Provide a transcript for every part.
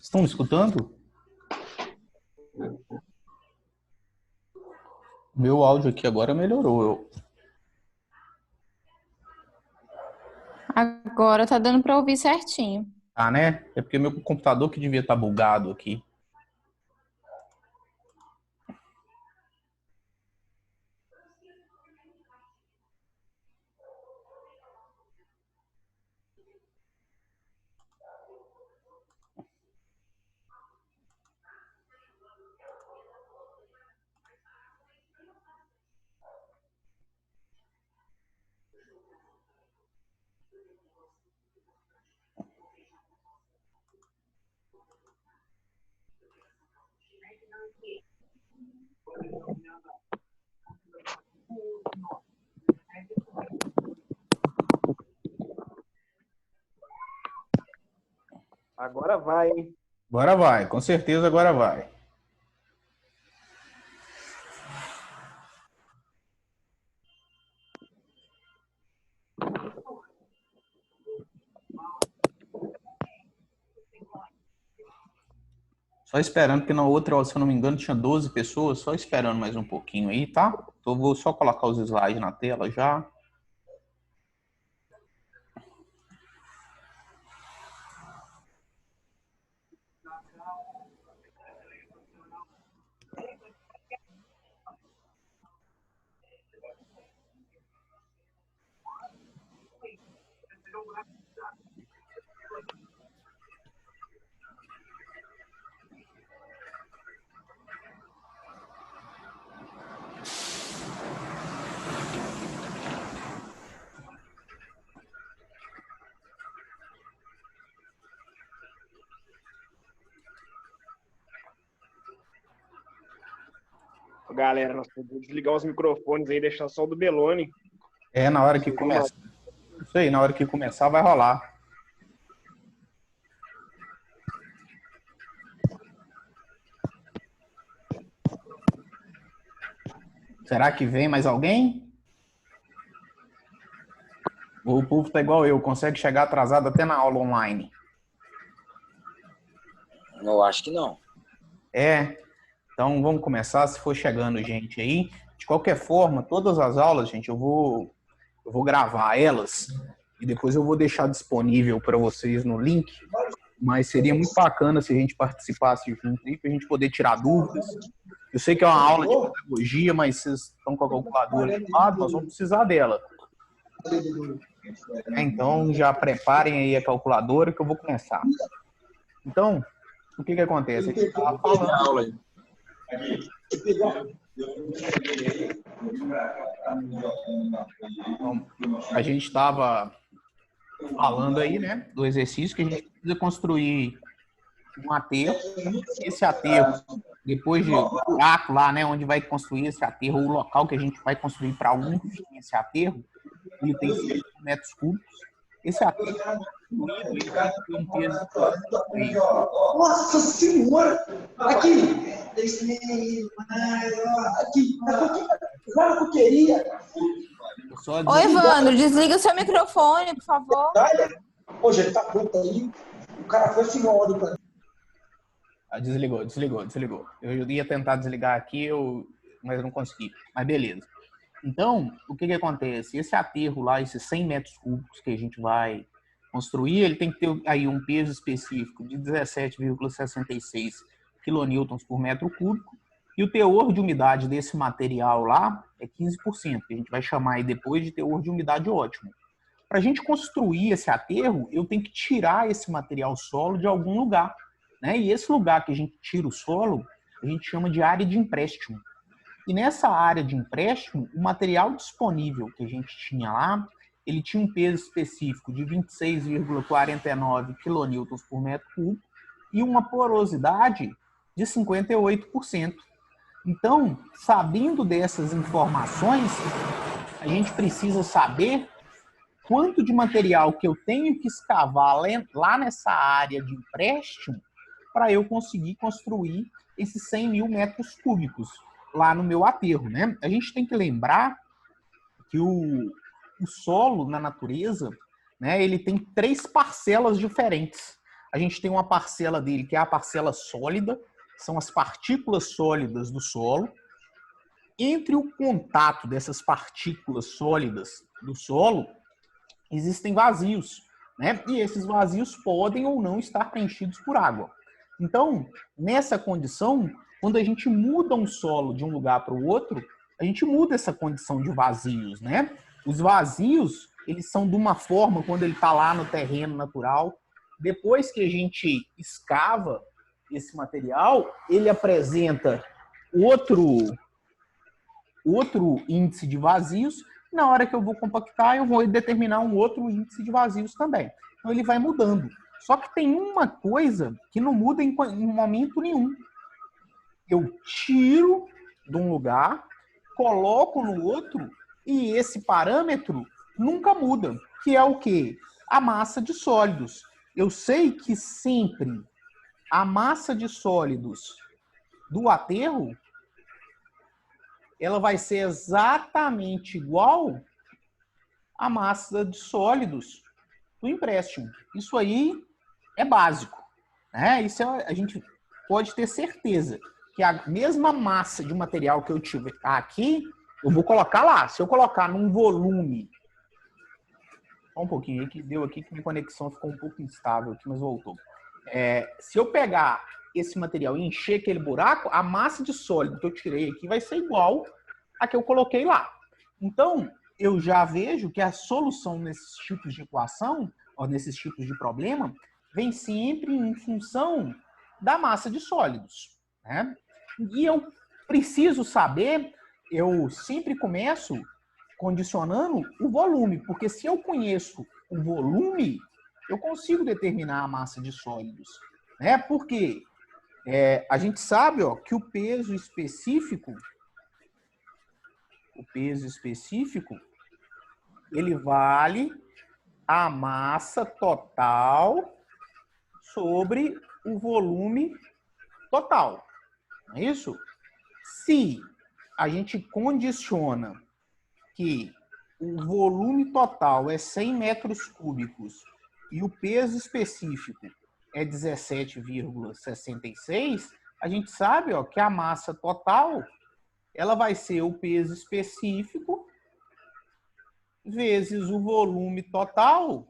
Estão me escutando? Meu áudio aqui agora melhorou. Agora tá dando para ouvir certinho. Ah, né? É porque meu computador que devia estar bugado aqui. Agora vai, hein? Agora vai, com certeza agora vai. Só esperando, porque na outra, se eu não me engano, tinha 12 pessoas, só esperando mais um pouquinho aí, tá? Então eu vou só colocar os slides na tela já. Galera, nós podemos desligar os microfones aí e deixar só o do Belone. É, na hora que começa. Isso aí, na hora que começar vai rolar. Será que vem mais alguém? Ou o povo tá igual eu, consegue chegar atrasado até na aula online? Eu acho que não. É, então vamos começar, se for chegando gente aí. De qualquer forma, todas as aulas, gente, eu vou gravar elas e depois eu vou deixar disponível para vocês no link, mas seria muito bacana se a gente participasse junto aí, para a gente poder tirar dúvidas. Eu sei que é uma aula de pedagogia, mas vocês estão com a calculadora do lado, nós vamos precisar dela. Então já preparem aí a calculadora que eu vou começar. Então, o que acontece? A gente estava falando... Então, a gente estava falando aí, né, do exercício que a gente precisa construir um aterro. Esse aterro, depois de buraco lá, né, onde vai construir esse aterro, o local que a gente vai construir para um fim esse aterro, ele tem 5 metros cúbicos. Esse aterro construído, ele tem que ter um peso de... Nossa Senhora! Aqui! Aqui! Lá na coqueria! Oi, Evandro, desliga o seu microfone, por favor. Hoje ele tá pronto aí. O cara foi assim, olha pra mim. Desligou. Eu ia tentar desligar aqui, mas não consegui. Mas beleza. Então, o que acontece? Esse aterro lá, esses 100 metros cúbicos que a gente vai construir, ele tem que ter aí um peso específico de 17,66 quilonewtons por metro cúbico, e o teor de umidade desse material lá é 15%, que a gente vai chamar aí depois de teor de umidade ótimo. Para a gente construir esse aterro, eu tenho que tirar esse material solo de algum lugar, né? E esse lugar que a gente tira o solo, a gente chama de área de empréstimo. E nessa área de empréstimo, o material disponível que a gente tinha lá, ele tinha um peso específico de 26,49 quilonewtons por metro cúbico e uma porosidade de 58%. Então, sabendo dessas informações, a gente precisa saber quanto de material que eu tenho que escavar lá nessa área de empréstimo para eu conseguir construir esses 100 mil metros cúbicos lá no meu aterro, né? A gente tem que lembrar que o solo na natureza, né, ele tem 3 parcelas diferentes. A gente tem uma parcela dele, que é a parcela sólida, são as partículas sólidas do solo. Entre o contato dessas partículas sólidas do solo, existem vazios, né? E esses vazios podem ou não estar preenchidos por água. Então, nessa condição, quando a gente muda um solo de um lugar para o outro, a gente muda essa condição de vazios, né? Os vazios, eles são de uma forma, quando ele está lá no terreno natural. Depois que a gente escava esse material, ele apresenta outro índice de vazios. Na hora que eu vou compactar, eu vou determinar um outro índice de vazios também. Então, ele vai mudando. Só que tem uma coisa que não muda em momento nenhum. Eu tiro de um lugar, coloco no outro, e esse parâmetro nunca muda, que é o quê? A massa de sólidos. Eu sei que sempre a massa de sólidos do aterro ela vai ser exatamente igual à massa de sólidos do empréstimo. Isso aí é básico, né? Isso a gente pode ter certeza que a mesma massa de material que eu tiver aqui, eu vou colocar lá. Se eu colocar num volume... Só um pouquinho aí que deu aqui que minha conexão ficou um pouco instável aqui, mas voltou. Se eu pegar esse material e encher aquele buraco, a massa de sólido que eu tirei aqui vai ser igual a que eu coloquei lá. Então, eu já vejo que a solução nesses tipos de equação, ou nesses tipos de problema, vem sempre em função da massa de sólidos, né? E eu preciso saber, eu sempre começo condicionando o volume, porque se eu conheço o volume, eu consigo determinar a massa de sólidos, né? Porque a gente sabe, ó, que o peso específico, ele vale a massa total sobre o volume total. Não é isso? Se a gente condiciona que o volume total é 100 metros cúbicos e o peso específico é 17,66, a gente sabe, ó, que a massa total ela vai ser o peso específico vezes o volume total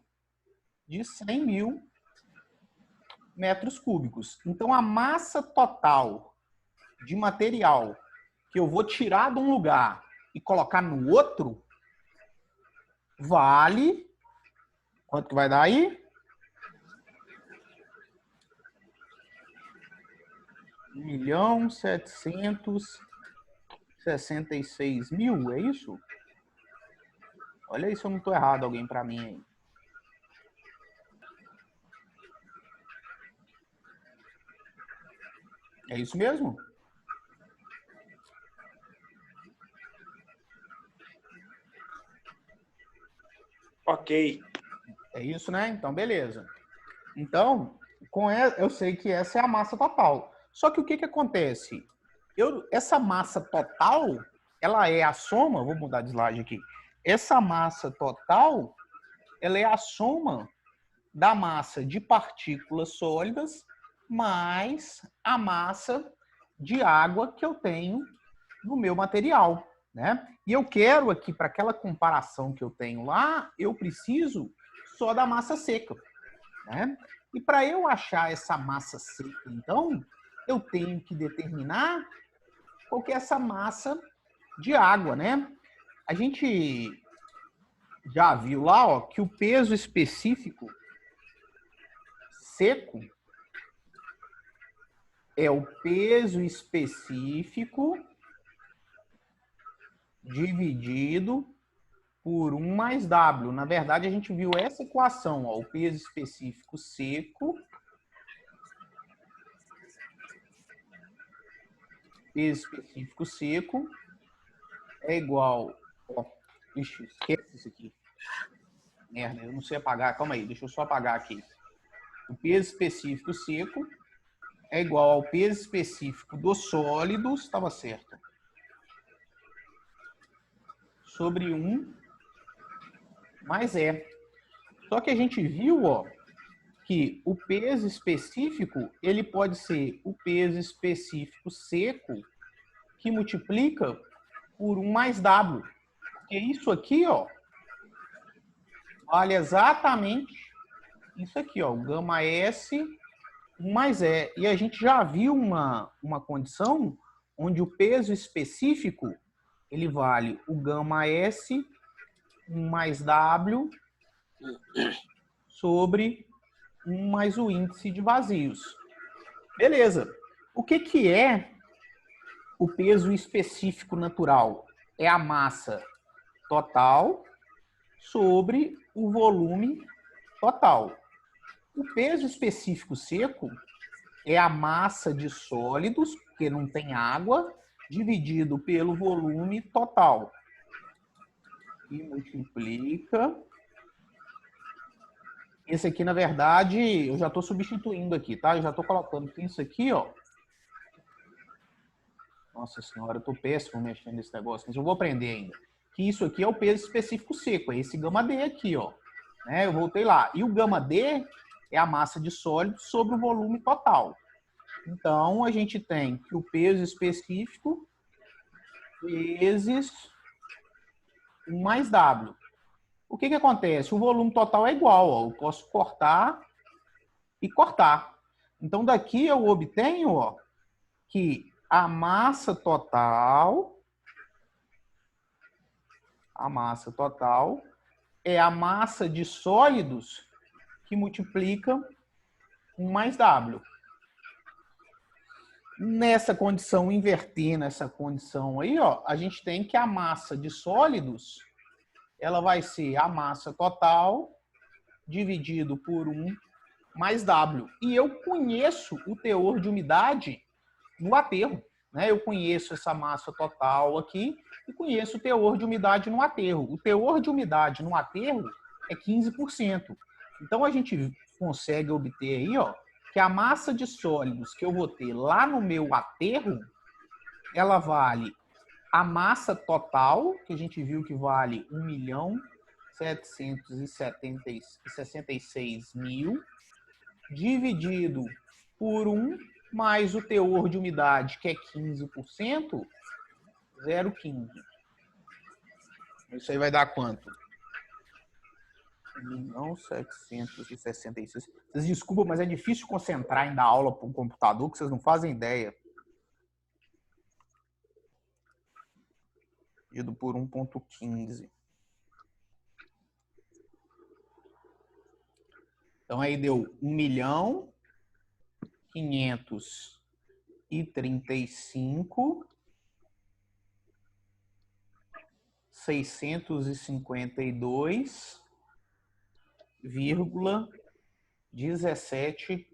de 100 mil metros cúbicos. Então, a massa total de material que eu vou tirar de um lugar e colocar no outro vale... Quanto que vai dar aí? 1.766.000, é isso? Olha aí se eu não estou errado, alguém para mim aí. É isso mesmo? Ok. É isso, né? Então, beleza. Então, eu sei que essa é a massa total. Só que o que acontece? Essa massa total, ela é a soma... Vou mudar de slide aqui. Essa massa total, ela é a soma da massa de partículas sólidas mais a massa de água que eu tenho no meu material, né? E eu quero aqui, para aquela comparação que eu tenho lá, eu preciso só da massa seca, né? E para eu achar essa massa seca, então, eu tenho que determinar qual que é essa massa de água, né? A gente já viu lá, ó, que o peso específico seco é o peso específico dividido por 1 mais W. Na verdade, a gente viu essa equação, ó, o peso específico seco é igual... Ó, ixi, esquece isso aqui. Merda, eu não sei apagar. Calma aí, deixa eu só apagar aqui. O peso específico seco é igual ao peso específico dos sólidos, estava certo, sobre 1 mais E. Só que a gente viu, ó, que o peso específico, ele pode ser o peso específico seco que multiplica por 1 mais W. Porque isso aqui, ó, vale exatamente isso aqui, ó, o gama S 1 mais E. E a gente já viu uma condição onde o peso específico, ele vale o gama S 1 mais W sobre 1 mais o índice de vazios. Beleza. O que é o peso específico natural? É a massa total sobre o volume total. O peso específico seco é a massa de sólidos, porque não tem água, dividido pelo volume total. E multiplica. Esse aqui, na verdade, eu já estou substituindo aqui, tá? Eu já estou colocando que isso aqui, ó. Nossa senhora, eu estou péssimo mexendo nesse negócio, mas eu vou aprender ainda. Que isso aqui é o peso específico seco, é esse gama D aqui, ó. Né? Eu voltei lá. E o gama D é a massa de sólido sobre o volume total. Então, a gente tem que o peso específico vezes 1 mais W. O que acontece? O volume total é igual, ó. Eu posso cortar e cortar. Então, daqui eu obtenho, ó, que a massa total é a massa de sólidos que multiplica 1 mais W. Nessa condição, invertendo essa condição aí, ó, a gente tem que a massa de sólidos ela vai ser a massa total dividido por 1 mais W. E eu conheço o teor de umidade no aterro. Né? Eu conheço essa massa total aqui e conheço o teor de umidade no aterro. O teor de umidade no aterro é 15%. Então, a gente consegue obter aí, ó, que a massa de sólidos que eu vou ter lá no meu aterro, ela vale a massa total, que a gente viu que vale 1.766.000, dividido por 1, mais o teor de umidade, que é 15%, 0,15. Isso aí vai dar quanto? 1.766. Vocês desculpam, mas é difícil concentrar em dar aula para um computador que vocês não fazem ideia. Dividido por 1,15. Então, aí deu 1.535.652,17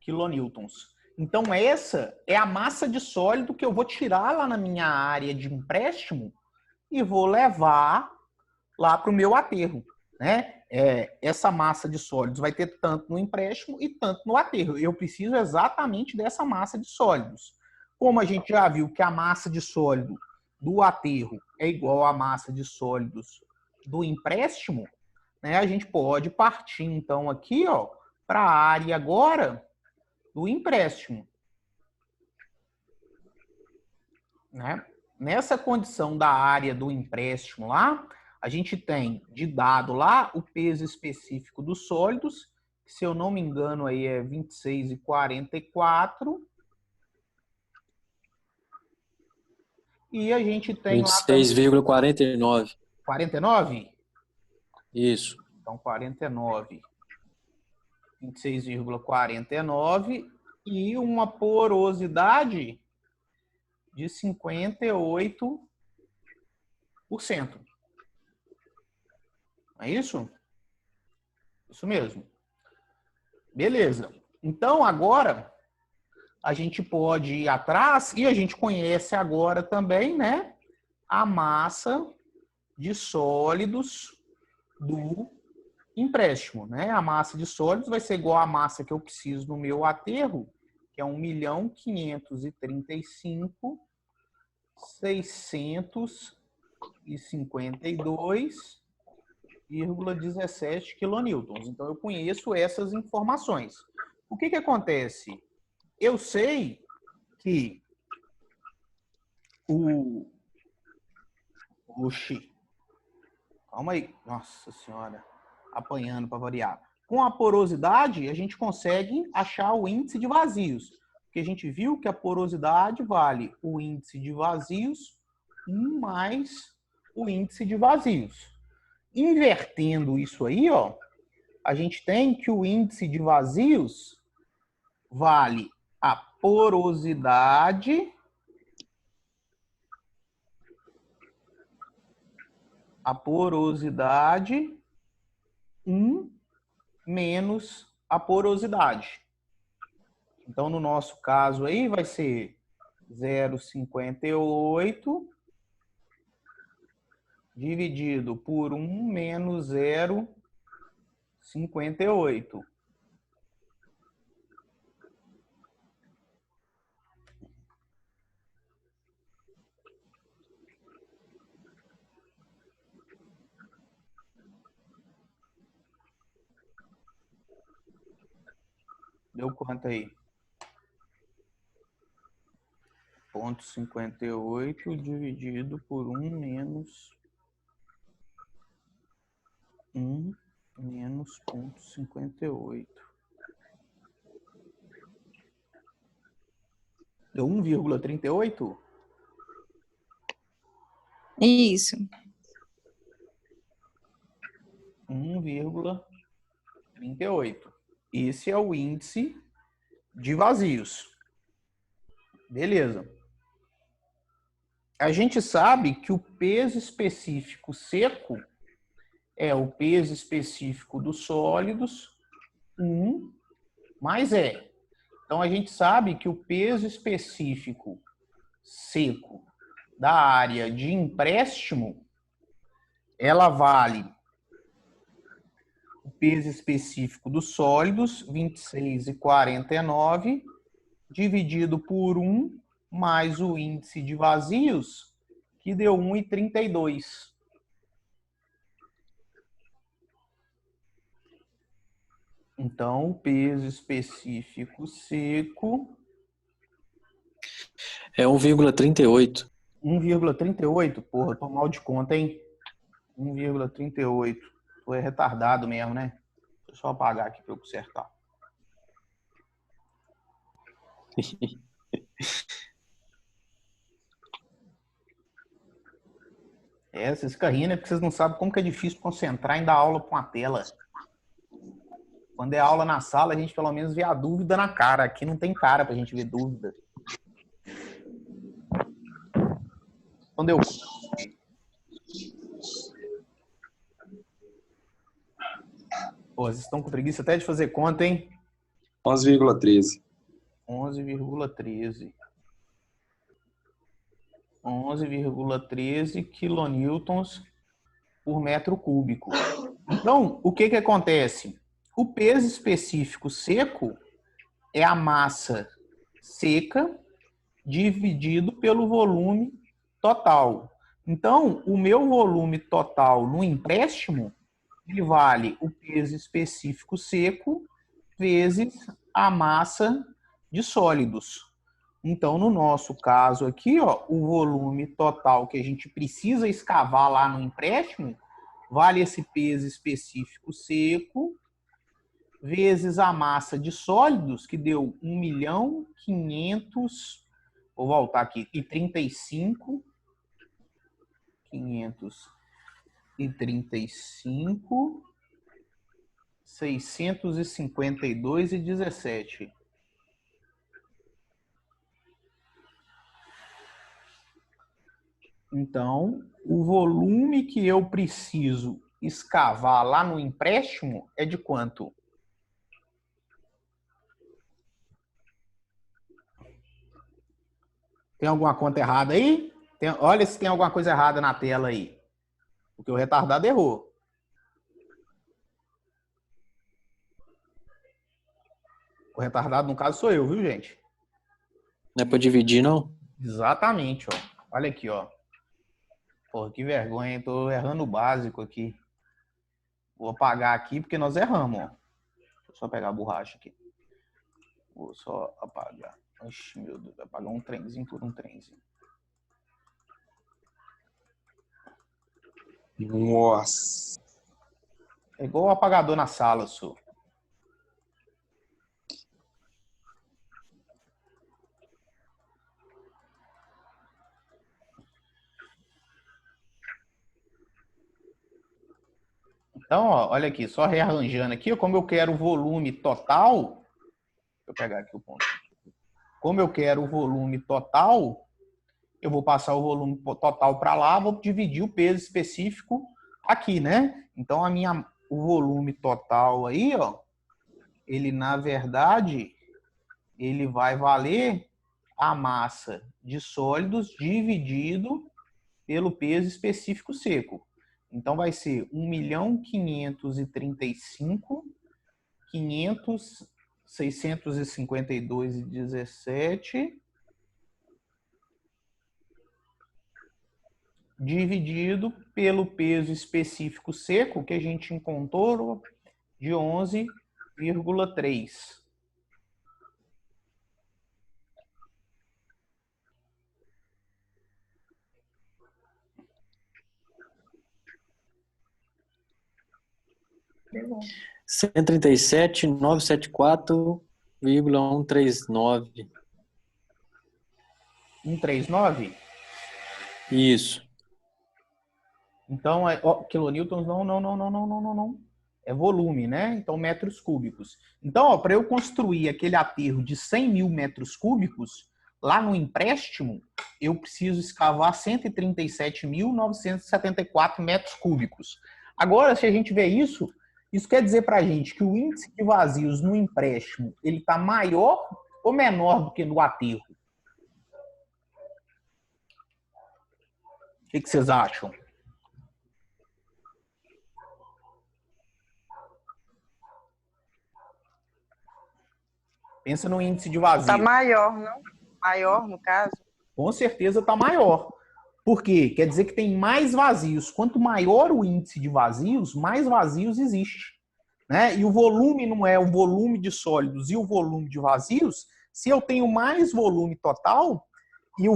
quilonewtons. Então, essa é a massa de sólido que eu vou tirar lá na minha área de empréstimo e vou levar lá para o meu aterro. Né? Essa massa de sólidos vai ter tanto no empréstimo e tanto no aterro. Eu preciso exatamente dessa massa de sólidos. Como a gente já viu que a massa de sólido do aterro é igual à massa de sólidos do empréstimo, né? A gente pode partir, então, aqui para a área agora do empréstimo. Né? Nessa condição da área do empréstimo lá, a gente tem de dado lá o peso específico dos sólidos, que, se eu não me engano, aí é 26,44. E a gente tem 26,49. 49? Isso. Então, 49. 26,49 e uma porosidade de 58%. É isso? Isso mesmo. Beleza. Então, agora, a gente pode ir atrás e a gente conhece agora também, né, a massa de sólidos do empréstimo, né? A massa de sólidos vai ser igual à massa que eu preciso no meu aterro, que é 1.535.652,17 1,17 quilonewtons. Então, eu conheço essas informações. O que acontece? Eu sei que Oxi, calma aí. Nossa Senhora, apanhando para variar. Com a porosidade, a gente consegue achar o índice de vazios. Porque a gente viu que a porosidade vale o índice de vazios 1 mais o índice de vazios. Invertendo isso aí, ó, a gente tem que o índice de vazios vale a porosidade a porosidade 1 menos a porosidade. Então, no nosso caso aí, vai ser 0,58 dividido por 1 menos 0,58. Deu quanto aí? 0,58 dividido por 1 menos 0,58. Deu 1,38? Isso. 1,38. Esse é o índice de vazios. Beleza. A gente sabe que o peso específico seco é o peso específico dos sólidos 1 mais E. Então, a gente sabe que o peso específico seco da área de empréstimo, ela vale o peso específico dos sólidos, 26,49, dividido por 1 mais o índice de vazios, que deu 1,32. Então, o peso específico seco É 1,38. 1,38. Porra, eu tô mal de conta, hein? 1,38. Tu é retardado mesmo, né? Deixa eu só apagar aqui para eu consertar. Vocês ficam rindo é porque vocês não sabem como que é difícil concentrar em dar aula com a tela. Quando é aula na sala, a gente pelo menos vê a dúvida na cara. Aqui não tem cara pra gente ver dúvida. Então deu. Pô, vocês estão com preguiça até de fazer conta, hein? 11,13. 11,13. 11,13 quilonewtons por metro cúbico. Então, o que acontece? O peso específico seco é a massa seca dividido pelo volume total. Então, o meu volume total no empréstimo, ele vale o peso específico seco vezes a massa de sólidos. Então, no nosso caso aqui, ó, o volume total que a gente precisa escavar lá no empréstimo vale esse peso específico seco vezes a massa de sólidos, que deu 1.500.000, vou voltar aqui, e 35, 535, 652,17. Então, o volume que eu preciso escavar lá no empréstimo é de quanto? Tem alguma conta errada aí? Olha se tem alguma coisa errada na tela aí. Porque o retardado errou. O retardado, no caso, sou eu, viu, gente? Não é para dividir, não? Exatamente, ó. Olha aqui, ó. Porra, que vergonha, hein? Tô errando o básico aqui. Vou apagar aqui porque nós erramos, ó. Deixa eu só pegar a borracha aqui. Vou só apagar. Oxi, meu Deus, vai apagar um trenzinho por um trenzinho. Nossa. É igual o apagador na sala, senhor. Então, ó, olha aqui, só rearranjando aqui, como eu quero o volume total, deixa eu pegar aqui o ponto. Como eu quero o volume total, eu vou passar o volume total para lá, vou dividir o peso específico aqui, né? Então, o volume total aí, ó, ele, na verdade, ele vai valer a massa de sólidos dividido pelo peso específico seco. Então, vai ser 1.535.652,17 dividido pelo peso específico seco, que a gente encontrou de 11,3. Pegou. 137.974,139. 139? Isso. Então, quilonewtons, não. É volume, né? Então, metros cúbicos. Então, para eu construir aquele aterro de 100 mil metros cúbicos, lá no empréstimo, eu preciso escavar 137.974 metros cúbicos. Agora, se a gente vê isso, isso quer dizer para a gente que o índice de vazios no empréstimo, ele está maior ou menor do que no aterro? O que vocês acham? Pensa no índice de vazio. Tá maior, não? Maior, no caso? Com certeza está maior. Por quê? Quer dizer que tem mais vazios. Quanto maior o índice de vazios, mais vazios existe. Né? E o volume não é o volume de sólidos e o volume de vazios. Se eu tenho mais volume total e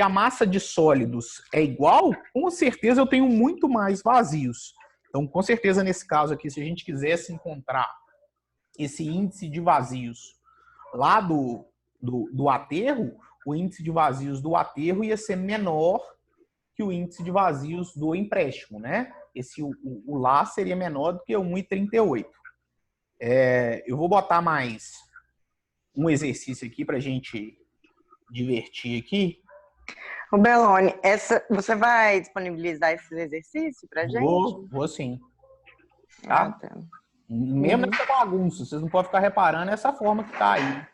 a massa de sólidos é igual, com certeza eu tenho muito mais vazios. Então, com certeza, nesse caso aqui, se a gente quisesse encontrar esse índice de vazios lá do aterro, o índice de vazios do aterro ia ser menor que o índice de vazios do empréstimo, né? O lá seria menor do que 1,38. Eu vou botar mais um exercício aqui para a gente divertir aqui. O Belone, você vai disponibilizar esses exercícios pra gente? Vou sim. Tá? Ah, tá. Mesmo nessa bagunça, vocês não podem ficar reparando essa forma que tá aí.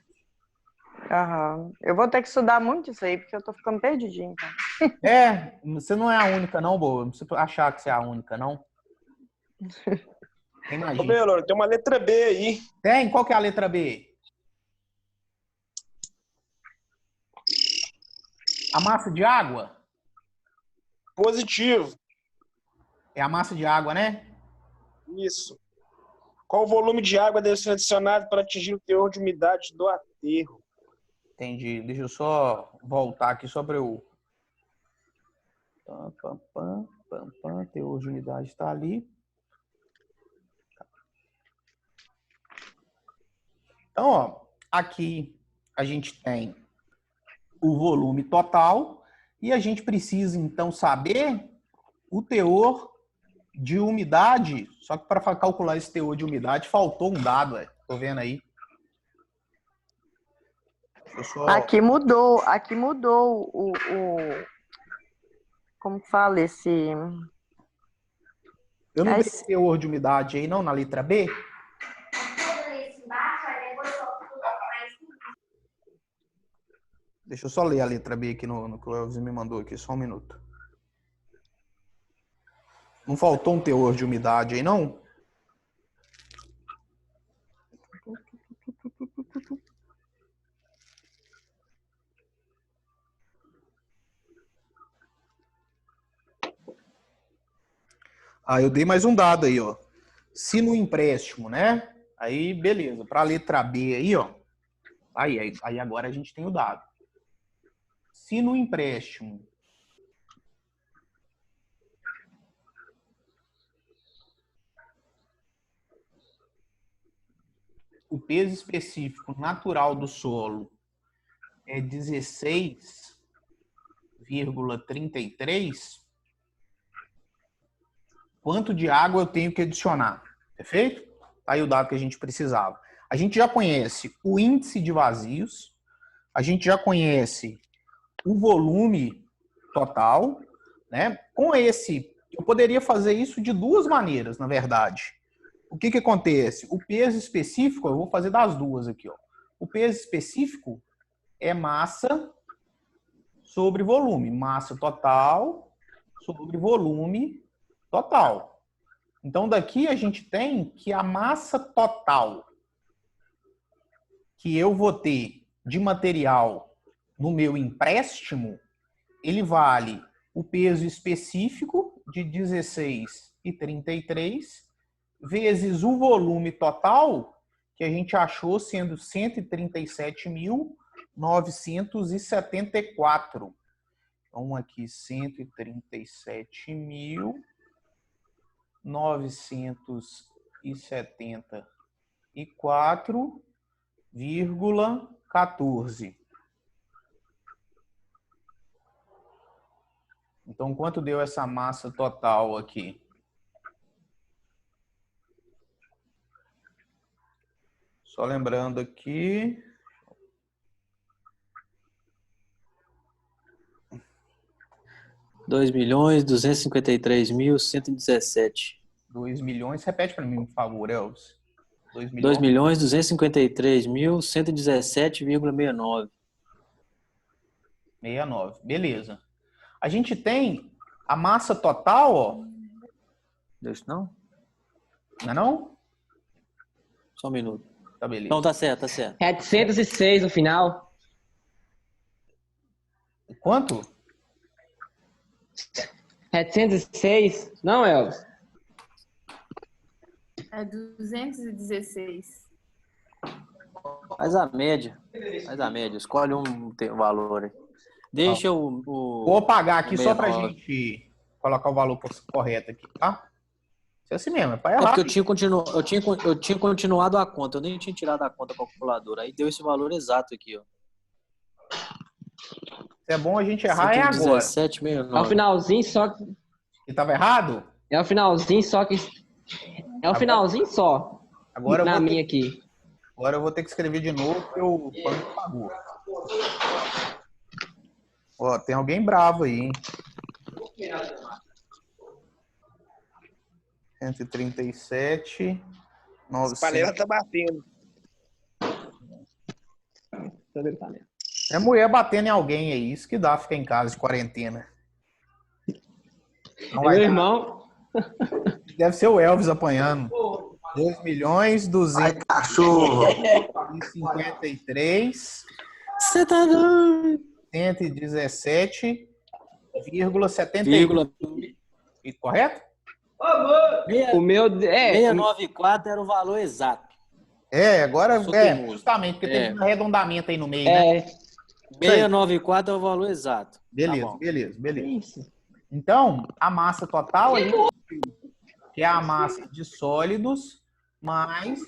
Aham. Eu vou ter que estudar muito isso aí, porque eu tô ficando perdidinha. Você não é a única, não, boa. Não precisa achar que você é a única, não. Tem mais Ô, gente. Belone, tem uma letra B aí. Tem? Qual que é a letra B? A massa de água? Positivo. É a massa de água, né? Isso. Qual o volume de água deve ser adicionado para atingir o teor de umidade do aterro? Entendi. Deixa eu só voltar aqui só para eu... Teor de umidade está ali. Então, ó, aqui a gente tem o volume total e a gente precisa, então, saber o teor de umidade. Só que para calcular esse teor de umidade, faltou um dado, tô vendo aí. Aqui mudou o como fala esse... Eu não vi esse teor de umidade aí, não, na letra B? Deixa eu só ler a letra B aqui no que o Elvis me mandou aqui, só um minuto. Não faltou um teor de umidade aí, não? Ah, eu dei mais um dado aí, ó. Se no empréstimo, né? Aí, beleza. Para a letra B aí, ó. Aí agora a gente tem o dado. Se no empréstimo o peso específico natural do solo é 16,33, quanto de água eu tenho que adicionar? Perfeito? Tá aí o dado que a gente precisava. A gente já conhece o índice de vazios, a gente já conhece o volume total, né? Com esse, eu poderia fazer isso de duas maneiras, na verdade. O que que acontece? O peso específico, eu vou fazer das duas aqui, ó. O peso específico é massa sobre volume, massa total sobre volume total. Então daqui a gente tem que a massa total que eu vou ter de material no meu empréstimo, ele vale o peso específico de 16,33 vezes o volume total, que a gente achou sendo 137.974. Então, aqui, 137.974,14. Então, quanto deu essa massa total aqui? Só lembrando aqui. R$ 2.253.117. 2 milhões. Repete para mim, por favor, Elvis. 2 R$ milhões. 2.253.117,69. 69. Beleza. A gente tem a massa total, ó. Deu isso não? Não é não? Só um minuto. Tá, beleza. Não, tá certo, tá certo. 706 no final. Quanto? 706? Não, Elvis? É 216. Faz a média. Escolhe um valor aí. Deixa Vou apagar aqui só pra 69. gente colocar o valor correto aqui, tá? Isso é assim mesmo, é pra É errar. porque eu tinha continuado a conta, eu nem tinha tirado a conta para a calculadora. Aí deu esse valor exato aqui, ó. Se é bom a gente errar, é agora. 117,69. É o finalzinho só que. E tava errado? É o finalzinho só que. É o finalzinho só. Agora Na minha aqui. Agora eu vou ter que escrever de novo porque o plano pagou. Ó, tem alguém bravo aí, hein? 137, As panelas 900. tá batendo. É mulher batendo em alguém aí. Isso que dá ficar em casa de quarentena. Não É vai meu dar. irmão. Deve ser o Elvis apanhando. 2.253. Cachorro. Você tá doido? 117,71. Correto? O meu. É. 694 era o valor exato. Agora Sou teimoso. justamente, porque tem um arredondamento aí no meio, né? 694 é o valor exato. Beleza, Tá bom. beleza. Isso. Então, a massa total aí, que é a massa de sólidos mais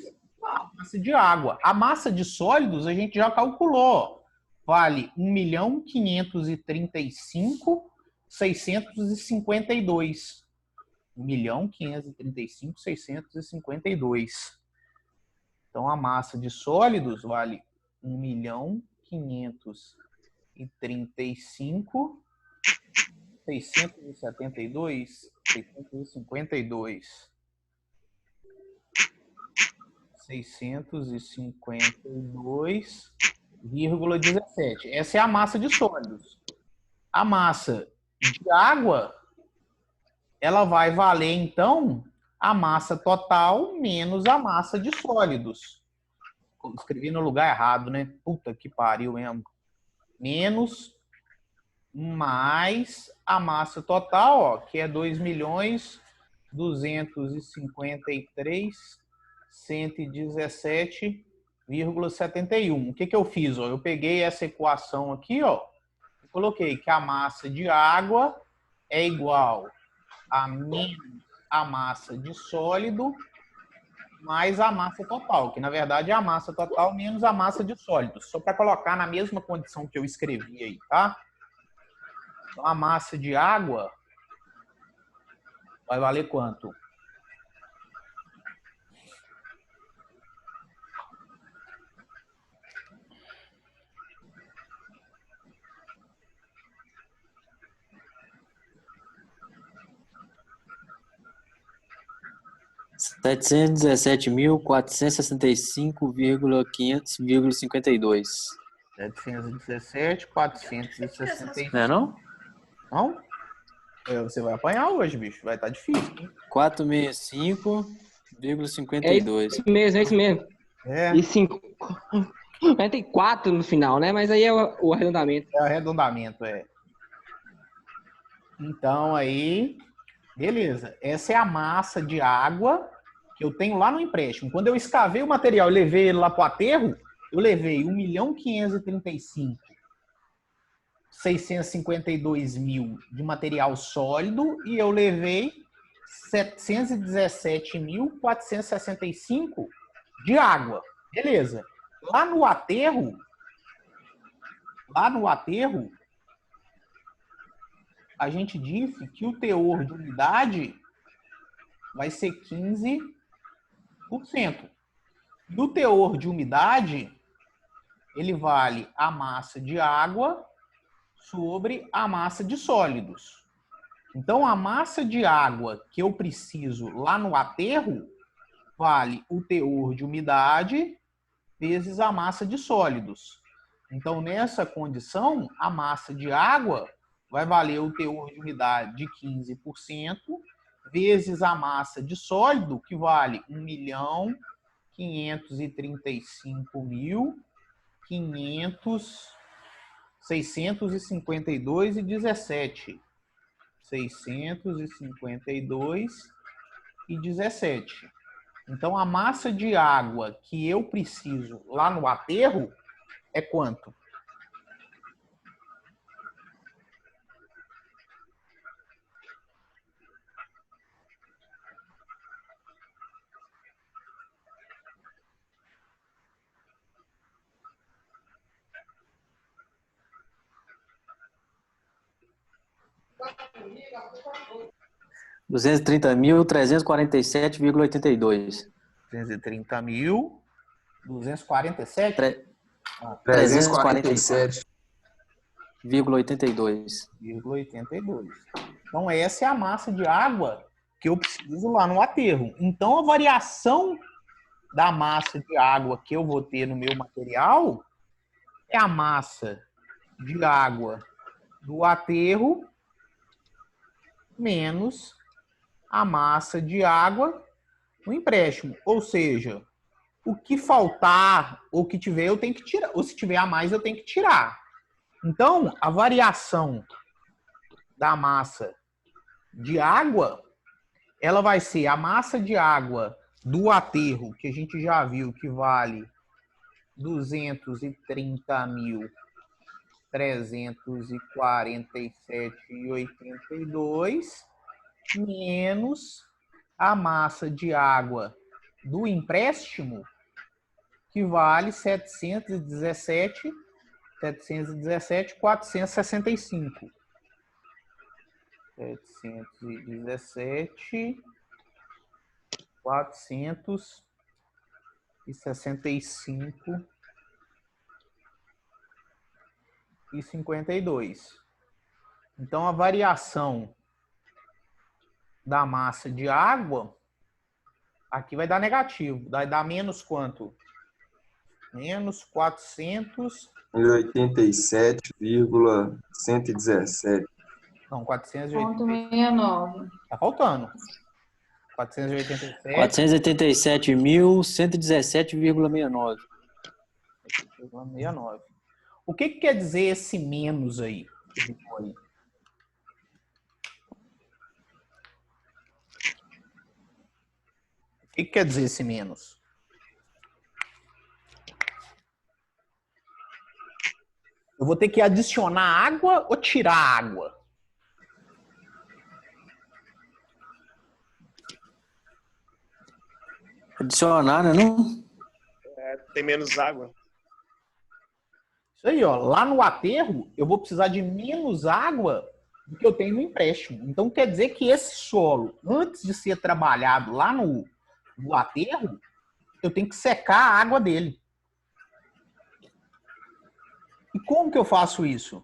a massa de água. A massa de sólidos a gente já calculou. Vale 1.535.652. 1.535.652. Então, a massa de sólidos vale 1.535.672. 652,17. Essa é a massa de sólidos. A massa de água, ela vai valer, então, a massa total menos a massa de sólidos. Escrevi no lugar errado, né? Puta que pariu mesmo. Menos mais a massa total, ó, que é 2.253.000. 253.117,71. O que eu fiz? Ó? Eu peguei essa equação aqui, ó, e coloquei que a massa de água é igual a menos a massa de sólido mais a massa total, que na verdade é a massa total menos a massa de sólidos, só para colocar na mesma condição que eu escrevi aí, tá? Então, a massa de água vai valer quanto? $717.465,500,52. 717.465. Não é não? Não? Você vai apanhar hoje, bicho. Vai estar difícil, hein? 465,52. É isso mesmo. É. E 54 no final, né? Mas aí é o arredondamento. É o arredondamento, é. Então, aí, beleza. Essa é a massa de água que eu tenho lá no empréstimo. Quando eu escavei o material e levei ele lá para o aterro, eu levei 1.535.652.000 de material sólido e eu levei 717.465 de água. Beleza. Lá no aterro, a gente disse que o teor de umidade vai ser 15%. E o teor de umidade, ele vale a massa de água sobre a massa de sólidos. Então, a massa de água que eu preciso lá no aterro vale o teor de umidade vezes a massa de sólidos. Então, nessa condição, a massa de água vai valer o teor de umidade de 15% vezes a massa de sólido, que vale 1.535.652,17. 652,17. Então, a massa de água que eu preciso lá no aterro é quanto? $230.347,82. 230.247? 347,82. Então, essa é a massa de água que eu preciso lá no aterro. Então, a variação da massa de água que eu vou ter no meu material é a massa de água do aterro menos a massa de água no empréstimo. Ou seja, o que faltar ou que tiver, eu tenho que tirar. Ou se tiver a mais, eu tenho que tirar. Então, a variação da massa de água, ela vai ser a massa de água do aterro, que a gente já viu que vale 230.347,82, menos a massa de água do empréstimo, que vale 717.465. 717.465,52. Então, a variação da massa de água aqui vai dar negativo. Vai dar menos quanto? Menos 487,117. Não, 480. Ponto 69. Tá faltando. 487. 487.117,69. 69. O que quer dizer esse menos aí? que quer dizer esse menos? Eu vou ter que adicionar água ou tirar água? Adicionar, né? Não? Tem menos água. Isso aí, ó. Lá no aterro, eu vou precisar de menos água do que eu tenho no empréstimo. Então, quer dizer que esse solo, antes de ser trabalhado lá no aterro, eu tenho que secar a água dele. E como que eu faço isso?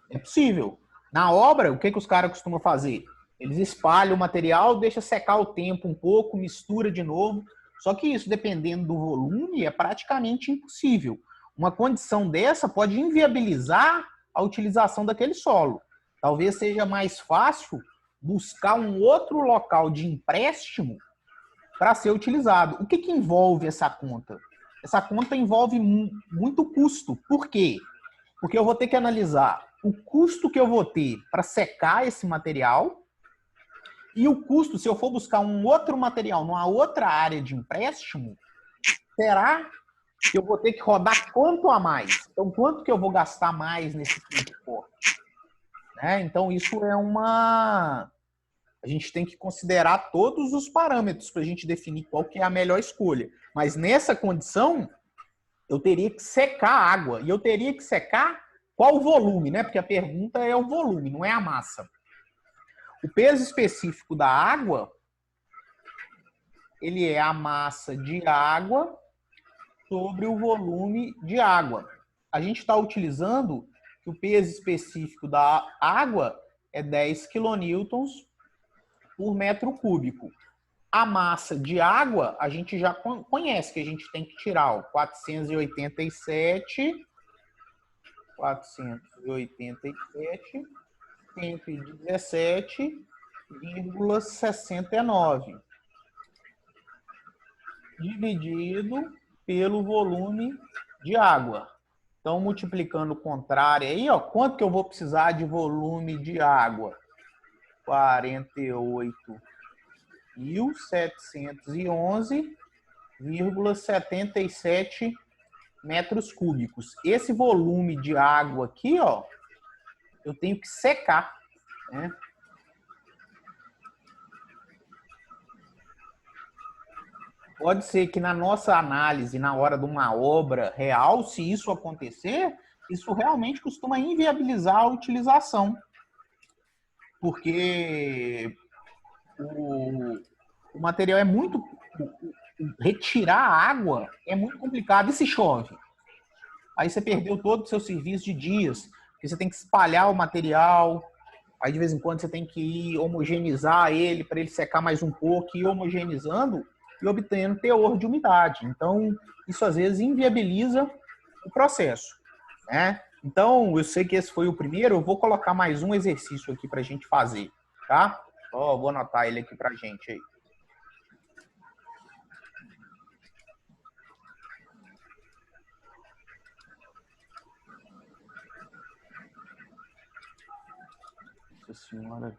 É possível. Na obra, o que os caras costumam fazer? Eles espalham o material, deixa secar o tempo um pouco, mistura de novo. Só que isso, dependendo do volume, é praticamente impossível. Uma condição dessa pode inviabilizar a utilização daquele solo. Talvez seja mais fácil buscar um outro local de empréstimo para ser utilizado. O que envolve essa conta? Essa conta envolve muito custo. Por quê? Porque eu vou ter que analisar o custo que eu vou ter para secar esse material e o custo, se eu for buscar um outro material numa outra área de empréstimo, será que eu vou ter que rodar quanto a mais? Então, quanto que eu vou gastar mais nesse transporte? Né? Então, isso é uma... A gente tem que considerar todos os parâmetros para a gente definir qual que é a melhor escolha. Mas nessa condição, eu teria que secar a água. E eu teria que secar qual o volume, né? Porque a pergunta é o volume, não é a massa. O peso específico da água, ele é a massa de água sobre o volume de água. A gente está utilizando que o peso específico da água é 10 quilonewtons por metro cúbico. A massa de água, a gente já conhece, que a gente tem que tirar ó, 117,69 dividido pelo volume de água. Então, multiplicando o contrário aí, ó, quanto que eu vou precisar de volume de água? 48.711,77 metros cúbicos. Esse volume de água aqui, ó, eu tenho que secar, né? Pode ser que na nossa análise, na hora de uma obra real, se isso acontecer, isso realmente costuma inviabilizar a utilização. Porque o material é muito... Retirar a água é muito complicado. E se chove? Aí você perdeu todo o seu serviço de dias, porque você tem que espalhar o material, aí de vez em quando você tem que ir homogeneizar ele para ele secar mais um pouco, ir homogeneizando e obtendo teor de umidade. Então, isso às vezes inviabiliza o processo, né? Então, eu sei que esse foi o primeiro, eu vou colocar mais um exercício aqui para a gente fazer, tá? Ó, vou anotar ele aqui para a gente aí. Nossa senhora,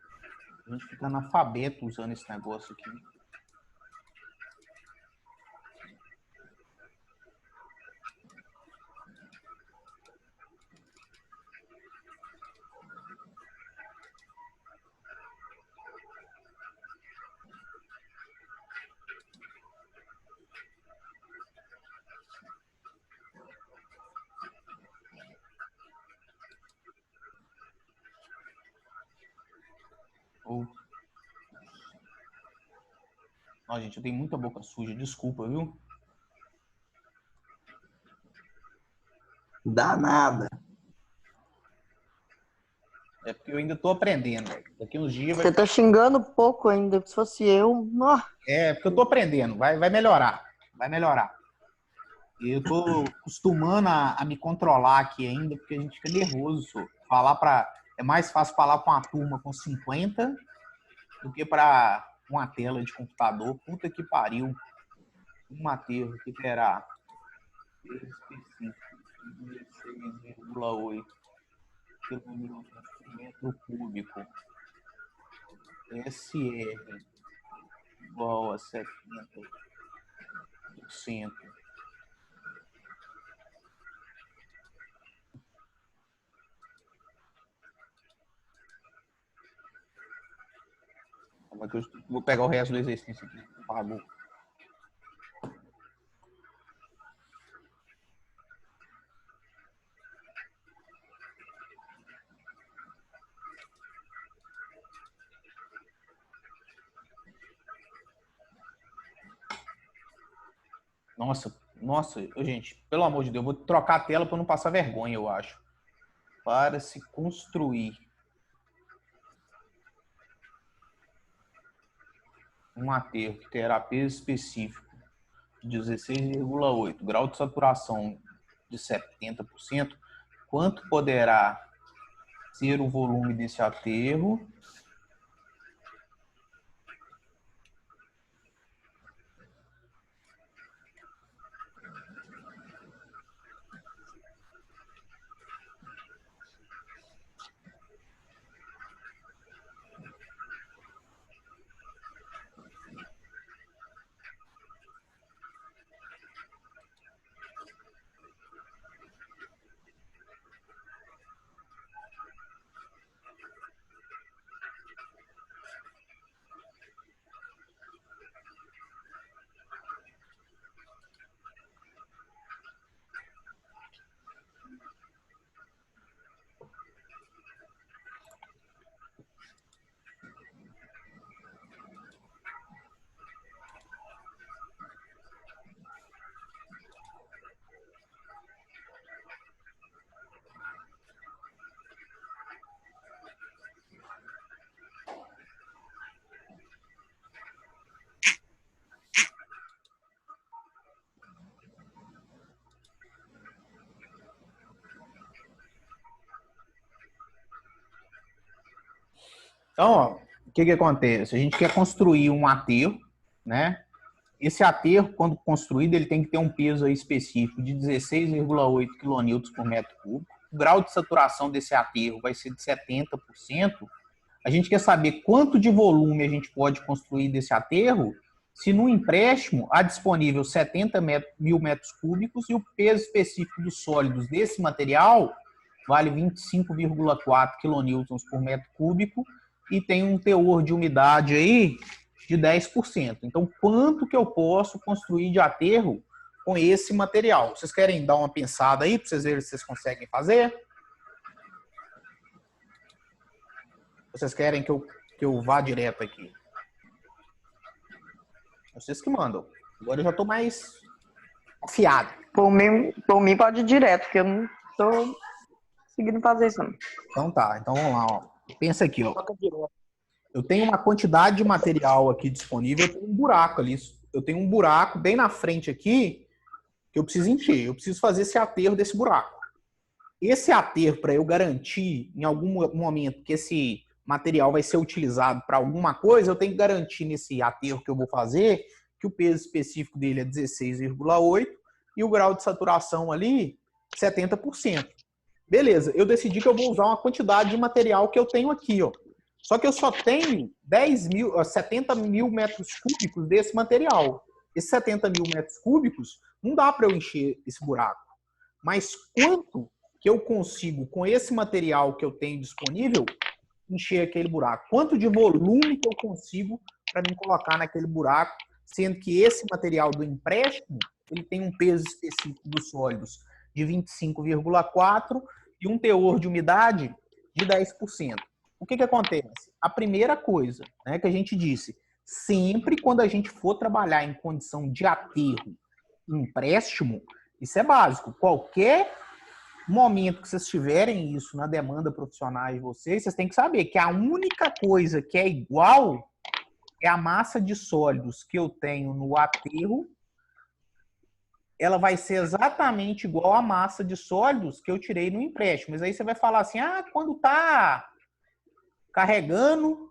a gente fica analfabeto usando esse negócio aqui. Ó, gente, eu tenho muita boca suja, desculpa, viu? Danada. É porque eu ainda tô aprendendo. Daqui uns dias vai... Você tá xingando pouco ainda. Se fosse eu, ó, É, porque eu tô aprendendo. Vai melhorar. Vai melhorar. Eu tô acostumando a me controlar aqui ainda, porque a gente fica nervoso. Só. É mais fácil falar com uma turma com 50 do que para uma tela de computador. Puta que pariu. Um aterro que terá específico 16,8 quilômetros por metro cúbico. SR igual a 70%. Como é que eu vou pegar o resto do exercício aqui, por favor. Nossa, gente, pelo amor de Deus, eu vou trocar a tela para não passar vergonha, eu acho. Para se construir um aterro que terá peso específico de 16,8, grau de saturação de 70%, quanto poderá ser o volume desse aterro Então, ó, o que acontece? A gente quer construir um aterro, né? Esse aterro, quando construído, ele tem que ter um peso aí específico de 16,8 kN por metro cúbico. O grau de saturação desse aterro vai ser de 70%. A gente quer saber quanto de volume a gente pode construir desse aterro, se no empréstimo há disponível 70 mil metros cúbicos e o peso específico dos sólidos desse material vale 25,4 kN por metro cúbico, e tem um teor de umidade aí de 10%. Então, quanto que eu posso construir de aterro com esse material? Vocês querem dar uma pensada aí para vocês verem se vocês conseguem fazer? Vocês querem que eu vá direto aqui? Vocês que mandam. Agora eu já estou mais afiado. Por mim pode ir direto, porque eu não estou conseguindo fazer isso, não. Então tá, então vamos lá, ó. Pensa aqui, ó. Eu tenho uma quantidade de material aqui disponível, eu tenho um buraco ali. Eu tenho um buraco bem na frente aqui que eu preciso encher. Eu preciso fazer esse aterro desse buraco. Esse aterro, para eu garantir em algum momento que esse material vai ser utilizado para alguma coisa, eu tenho que garantir nesse aterro que eu vou fazer que o peso específico dele é 16,8 e o grau de saturação ali 70%. Beleza, eu decidi que eu vou usar uma quantidade de material que eu tenho aqui, ó. Só que eu só tenho 70 mil metros cúbicos desse material. Esses 70 mil metros cúbicos não dá para eu encher esse buraco. Mas quanto que eu consigo, com esse material que eu tenho disponível, encher aquele buraco? Quanto de volume que eu consigo para me colocar naquele buraco, sendo que esse material do empréstimo ele tem um peso específico dos sólidos de 25,4 e um teor de umidade de 10%. O que acontece? A primeira coisa, né, que a gente disse, sempre quando a gente for trabalhar em condição de aterro, empréstimo, isso é básico. Qualquer momento que vocês tiverem isso na demanda profissional de vocês, vocês têm que saber que a única coisa que é igual é a massa de sólidos que eu tenho no aterro, ela vai ser exatamente igual à massa de sólidos que eu tirei no empréstimo. Mas aí você vai falar assim, quando tá carregando,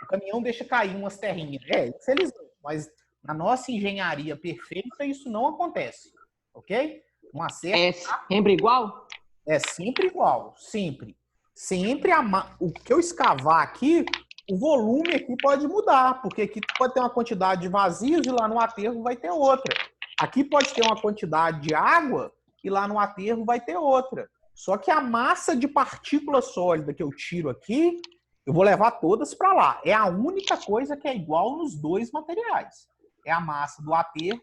o caminhão deixa cair umas terrinhas. Isso eles vão, mas na nossa engenharia perfeita isso não acontece, ok? Um acerto. É sempre igual? É sempre igual, sempre. Sempre o que eu escavar aqui o volume aqui pode mudar, porque aqui pode ter uma quantidade de vazios e lá no aterro vai ter outra. Aqui pode ter uma quantidade de água e lá no aterro vai ter outra. Só que a massa de partícula sólida que eu tiro aqui, eu vou levar todas para lá. É a única coisa que é igual nos dois materiais. É a massa do aterro,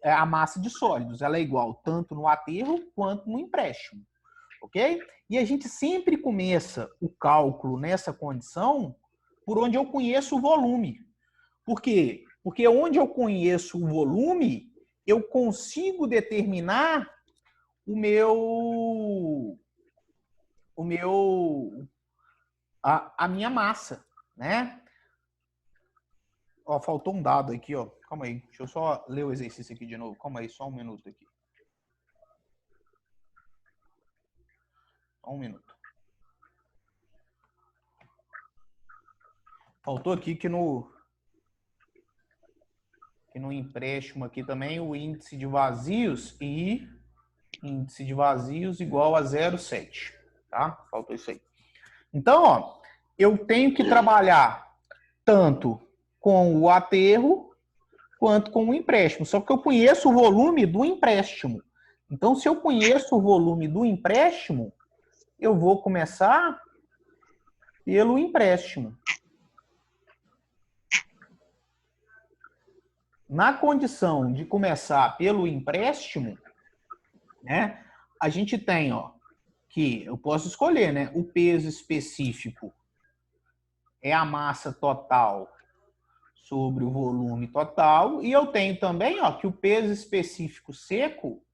é a massa de sólidos. Ela é igual tanto no aterro quanto no empréstimo. Ok? E a gente sempre começa o cálculo nessa condição por onde eu conheço o volume. Por quê? Porque onde eu conheço o volume, eu consigo determinar a minha massa, né? Ó, faltou um dado aqui, ó. Calma aí, deixa eu só ler o exercício aqui de novo. Calma aí, só um minuto aqui. Só um minuto. Faltou aqui que no empréstimo aqui também o índice de vazios e índice de vazios igual a 0,7, tá? Faltou isso aí. Então, ó, eu tenho que trabalhar tanto com o aterro quanto com o empréstimo. Só que eu conheço o volume do empréstimo. Então, se eu conheço o volume do empréstimo, eu vou começar pelo empréstimo. Na condição de começar pelo empréstimo, né, a gente tem, ó, que eu posso escolher, né? O peso específico é a massa total sobre o volume total. E eu tenho também, ó, que o peso específico seco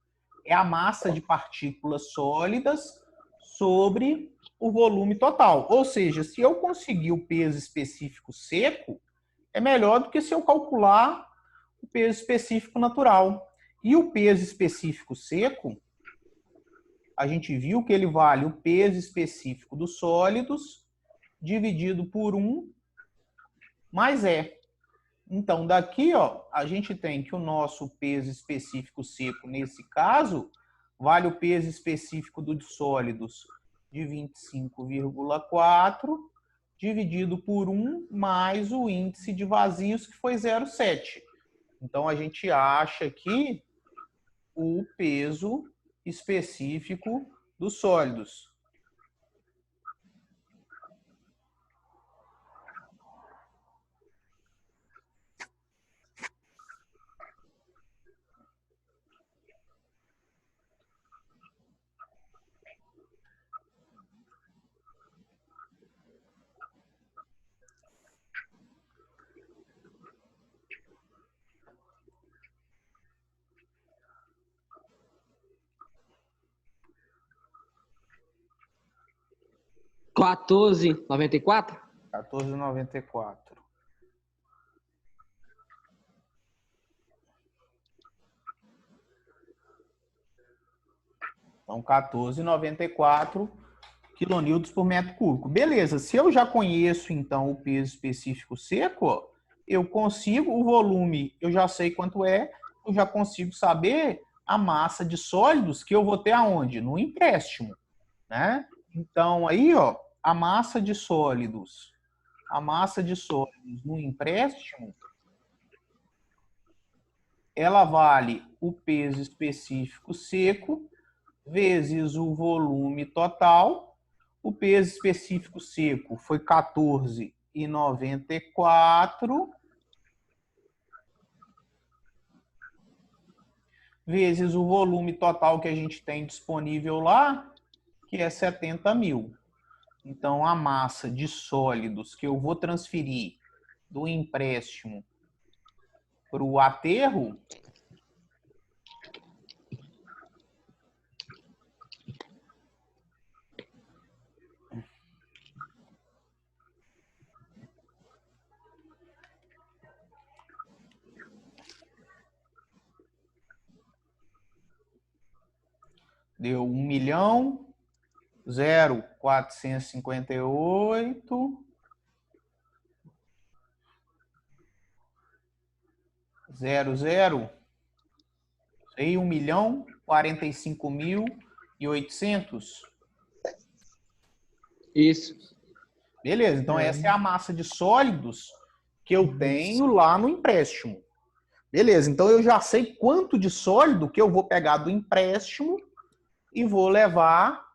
é a massa de partículas sólidas sobre o volume total. Ou seja, se eu conseguir o peso específico seco, é melhor do que se eu calcular o peso específico natural. E o peso específico seco, a gente viu que ele vale o peso específico dos sólidos dividido por 1 mais E. Então, daqui, ó, a gente tem que o nosso peso específico seco, nesse caso, vale o peso específico dos sólidos de 25,4 dividido por 1 mais o índice de vazios, que foi 0,7. Então, a gente acha aqui o peso específico dos sólidos. R$14,94? 14,94. Então, 14,94 quilonewtons por metro cúbico. Beleza, se eu já conheço, então, o peso específico seco, ó, eu consigo, o volume, eu já sei quanto é, eu já consigo saber a massa de sólidos que eu vou ter aonde? No empréstimo, né? Então, aí, ó, a massa de sólidos no empréstimo, ela vale o peso específico seco vezes o volume total. O peso específico seco foi 14,94 vezes o volume total que a gente tem disponível lá, que é 70 mil. Então, a massa de sólidos que eu vou transferir do empréstimo para o aterro deu 1.458.000 e 1.045.800. Isso. Beleza, então essa é a massa de sólidos que eu tenho lá no empréstimo. Beleza, então eu já sei quanto de sólido que eu vou pegar do empréstimo e vou levar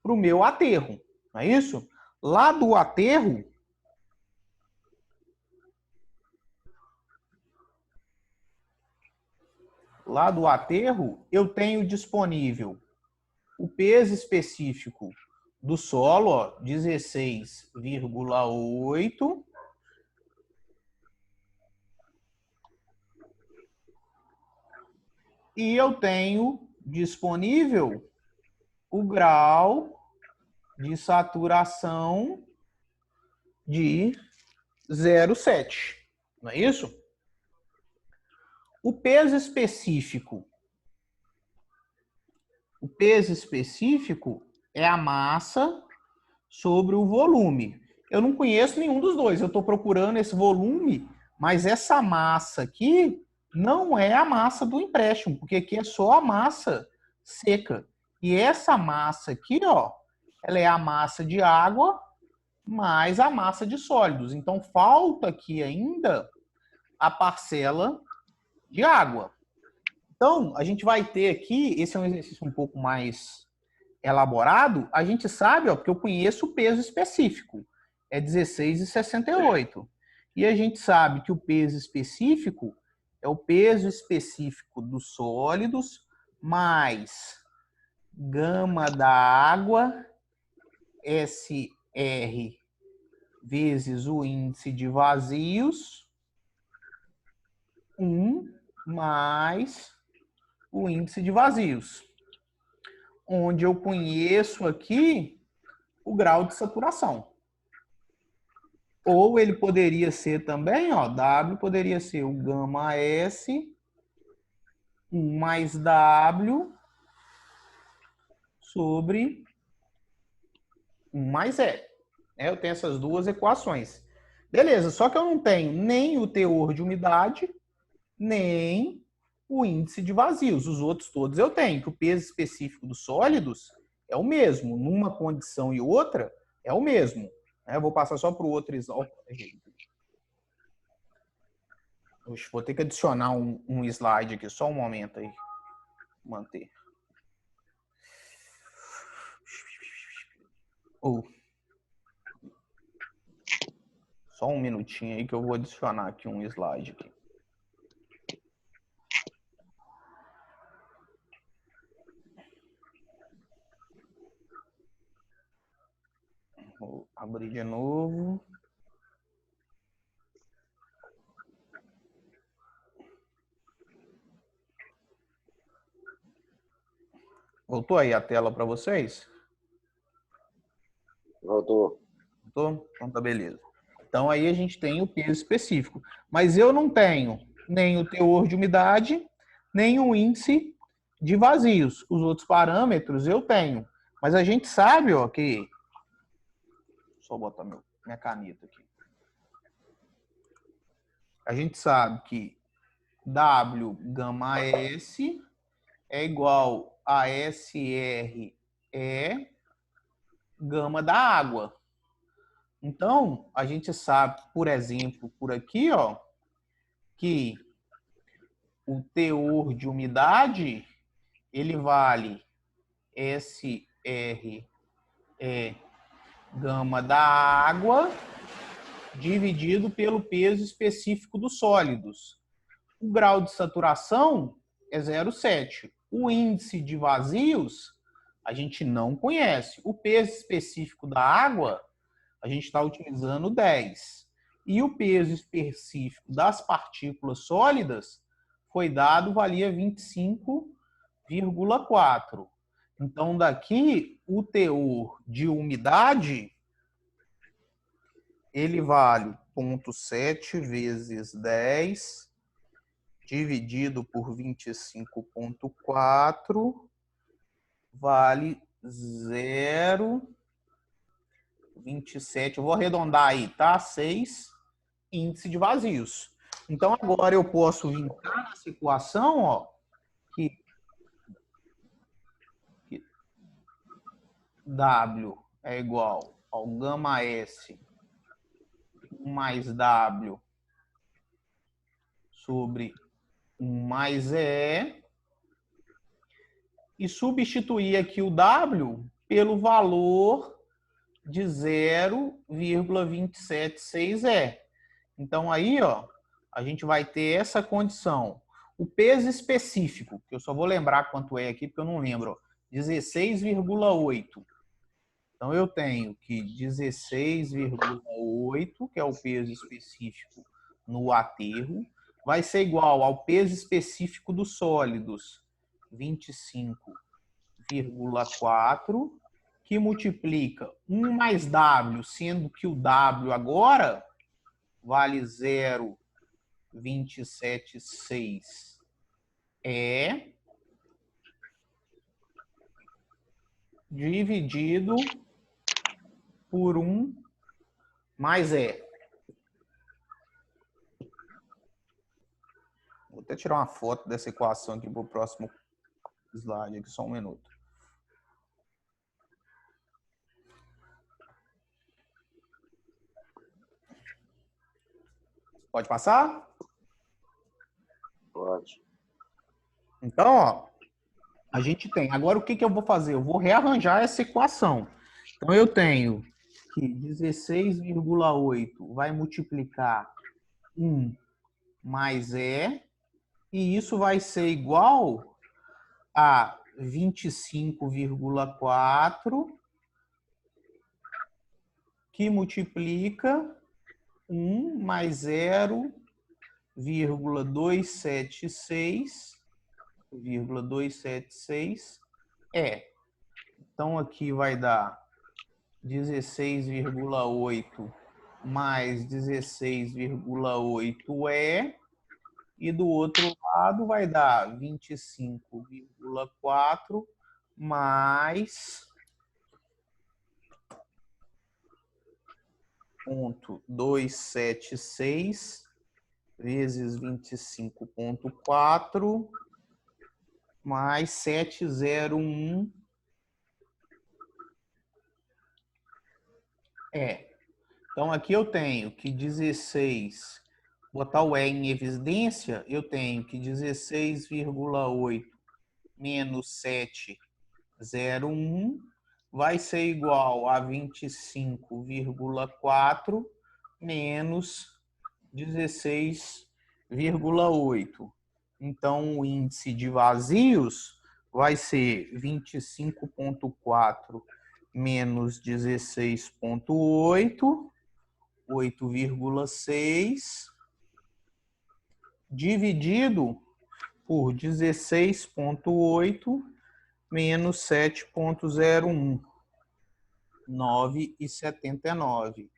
para o meu aterro. Não é isso? Lá do aterro, eu tenho disponível o peso específico do solo, ó, 16,8. E eu tenho disponível o grau de saturação de 0,7. Não é isso? O peso específico é a massa sobre o volume. Eu não conheço nenhum dos dois. Eu estou procurando esse volume, mas essa massa aqui não é a massa do empréstimo, porque aqui é só a massa seca. E essa massa aqui, ó, ela é a massa de água mais a massa de sólidos. Então, falta aqui ainda a parcela de água. Então, a gente vai ter aqui, esse é um exercício um pouco mais elaborado, a gente sabe, ó, porque eu conheço o peso específico, é 16,68. E a gente sabe que o peso específico é o peso específico dos sólidos mais gama da água, SR, vezes o índice de vazios, 1 mais o índice de vazios, onde eu conheço aqui o grau de saturação. Ou ele poderia ser também, ó, W poderia ser o gama S 1 mais W sobre 1 mais E. Eu tenho essas duas equações. Beleza, só que eu não tenho nem o teor de umidade, nem o índice de vazios. Os outros todos eu tenho, que o peso específico dos sólidos é o mesmo. Numa condição e outra, é o mesmo. Eu vou passar só para o outro exemplo. Vou ter que adicionar um slide aqui, só um momento aí. Manter. Só um minutinho aí que eu vou adicionar aqui um slide aqui. Vou abrir de novo. Voltou aí a tela para vocês? Voltou. Voltou? Então tá beleza. Então aí a gente tem o peso específico. Mas eu não tenho nem o teor de umidade, nem o índice de vazios. Os outros parâmetros eu tenho. Mas a gente sabe, ó, que... Só botar minha caneta aqui. A gente sabe que W gama S é igual a SR gama da água. Então, a gente sabe, por exemplo, por aqui, ó, que o teor de umidade, ele vale SR gama da água dividido pelo peso específico dos sólidos. O grau de saturação é 0,7. O índice de vazios, a gente não conhece. O peso específico da água, a gente está utilizando 10. E o peso específico das partículas sólidas foi dado, valia 25,4. Então, daqui, o teor de umidade, ele vale 0,7 vezes 10, dividido por 25,4, vale 0,27. Eu vou arredondar aí, tá? 6 índice de vazios. Então, agora eu posso vir nessa equação, ó, que W é igual Ó, gama S mais W sobre 1 mais E. E substituir aqui o W pelo valor de 0,276E. Então, aí, ó, a gente vai ter essa condição. O peso específico, que eu só vou lembrar quanto é aqui, porque eu não lembro, 16,8. Então, eu tenho que 16,8, que é o peso específico no aterro, vai ser igual ao peso específico dos sólidos, 25,4, que multiplica 1 mais W, sendo que o W agora vale 0,276 dividido por 1 mais E. Vou até tirar uma foto dessa equação aqui para o próximo slide, aqui, só um minuto. Pode passar? Pode. Então, ó, a gente tem. Agora, o que que eu vou fazer? Eu vou rearranjar essa equação. Então, eu tenho que 16,8 vai multiplicar 1 mais E, e isso vai ser igual a 25,4, que multiplica 1 mais 0,276 Então, aqui vai dar 16,8 mais 16,8E. E do outro lado vai dar 25,4 mais 0,276 vezes 25,4 mais 701 Então, aqui eu tenho que 16, botar o E em evidência, eu tenho que 16,8 menos 701 vai ser igual a 25,4 menos 16,8. Então, o índice de vazios vai ser 25,4 menos 16,8, 8,6, dividido por 16,8 menos 7,01, 9,79.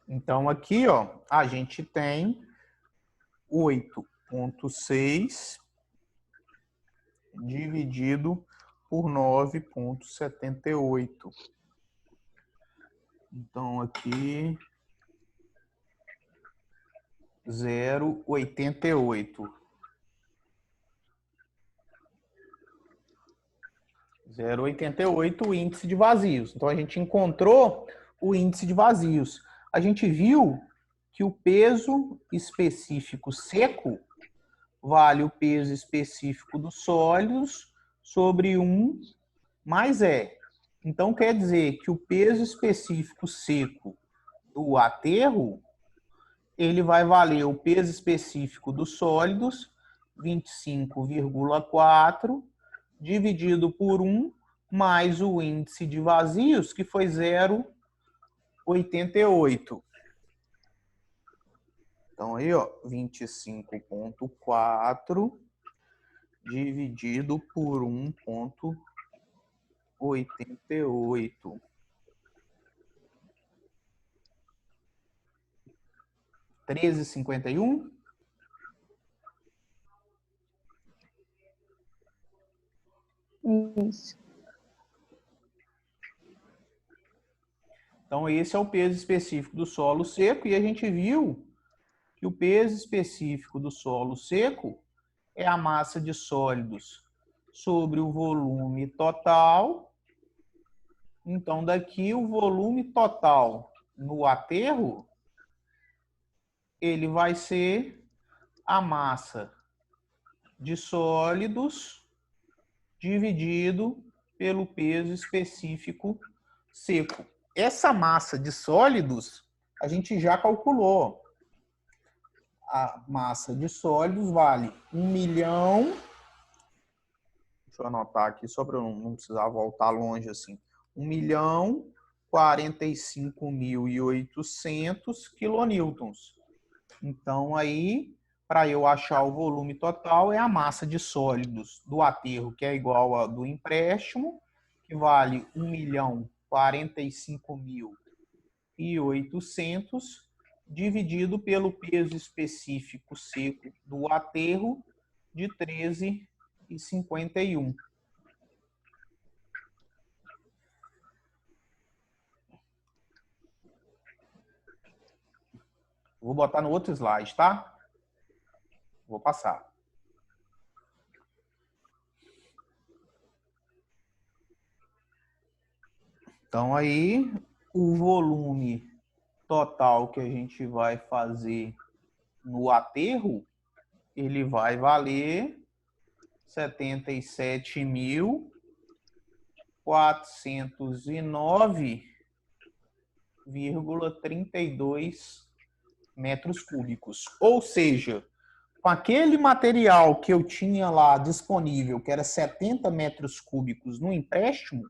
Então, aqui, ó, a gente tem 8,6 dividido por 9,78. Então, aqui, 0,88. 0,88 o índice de vazios. Então, a gente encontrou o índice de vazios. A gente viu que o peso específico seco vale o peso específico dos sólidos sobre 1 mais E. Então, quer dizer que o peso específico seco do aterro, ele vai valer o peso específico dos sólidos, 25,4, dividido por 1, mais o índice de vazios, que foi 0,88. Então, aí, ó, 25,4 dividido por 1,88. 13,51. Isso. Então, esse é o peso específico do solo seco, e a gente viu que o peso específico do solo seco é a massa de sólidos sobre o volume total. Então, daqui o volume total no aterro, ele vai ser a massa de sólidos dividido pelo peso específico seco. Essa massa de sólidos, a gente já calculou. A massa de sólidos vale 1 milhão... Deixa eu anotar aqui, só para eu não precisar voltar longe assim. 1.045.800 quilonewtons. Então, aí, para eu achar o volume total, é a massa de sólidos do aterro, que é igual a do empréstimo, que vale 1.045.800, dividido pelo peso específico seco do aterro, de 13,51. Vou botar no outro slide, tá? Vou passar. Então, aí, o volume total que a gente vai fazer no aterro, ele vai valer 77.409,32 metros cúbicos. Ou seja, com aquele material que eu tinha lá disponível, que era 70 metros cúbicos no empréstimo,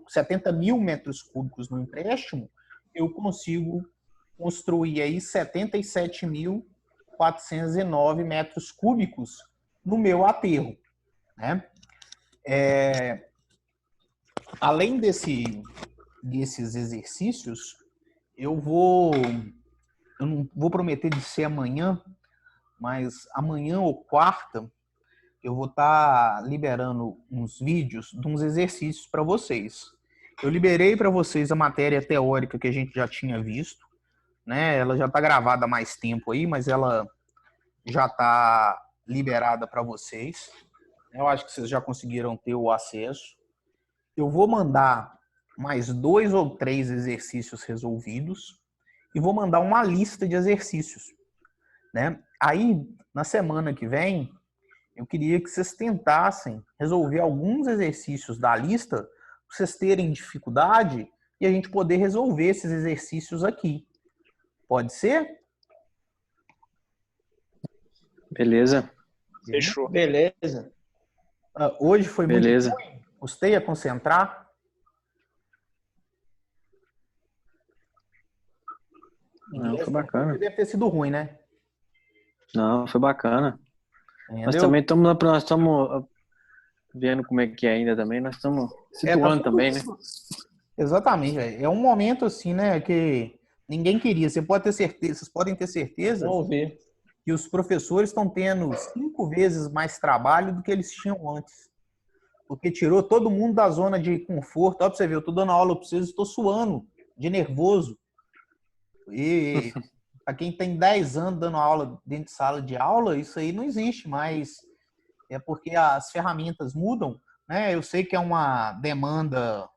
70 mil metros cúbicos no empréstimo, eu consigo construir aí 77.409 metros cúbicos no meu aterro, né? Além desses exercícios, eu não vou prometer de ser amanhã, mas amanhã ou quarta eu vou estar liberando uns vídeos de uns exercícios para vocês. Eu liberei para vocês a matéria teórica que a gente já tinha visto, né? Ela já está gravada há mais tempo aí, mas ela já está liberada para vocês. Eu acho que vocês já conseguiram ter o acesso. Eu vou mandar mais 2 ou 3 exercícios resolvidos e vou mandar uma lista de exercícios, né? Aí, na semana que vem, eu queria que vocês tentassem resolver alguns exercícios da lista, para vocês terem dificuldade e a gente poder resolver esses exercícios aqui. Pode ser? Beleza. Fechou. Beleza. Hoje foi muito Beleza. ruim. Custei a concentrar. Não, foi bacana. Deve ter sido ruim, né? Não, foi bacana. Entendeu? Nós também estamos vendo como é que é ainda também. Nós estamos situando também, né? Exatamente. É um momento assim, né, que ninguém queria. Vocês podem ter certeza Vamos ver. que os professores estão tendo 5 vezes mais trabalho do que eles tinham antes. Porque tirou todo mundo da zona de conforto. Olha pra você ver, eu tô dando aula pra vocês, estou suando de nervoso. E para quem tem 10 anos dando aula dentro de sala de aula, isso aí não existe mais. É porque as ferramentas mudam, né? Eu sei que é uma demanda,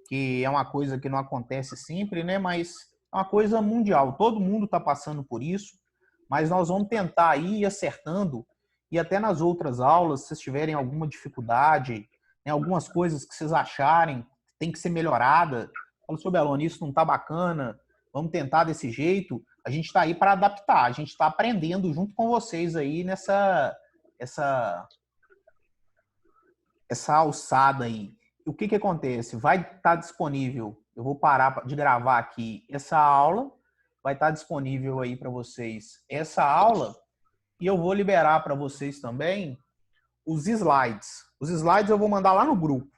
que é uma coisa que não acontece sempre, né? Mas é uma coisa mundial. Todo mundo está passando por isso. Mas nós vamos tentar ir acertando. E até nas outras aulas, se vocês tiverem alguma dificuldade, né, algumas coisas que vocês acharem que tem que ser melhorada, fala, seu Beloni, isso não está bacana, vamos tentar desse jeito. A gente está aí para adaptar, a gente está aprendendo junto com vocês aí nessa alçada aí. O que acontece? Vai estar disponível, eu vou parar de gravar aqui essa aula, vai estar disponível aí para vocês essa aula, e eu vou liberar para vocês também os slides. Os slides eu vou mandar lá no grupo,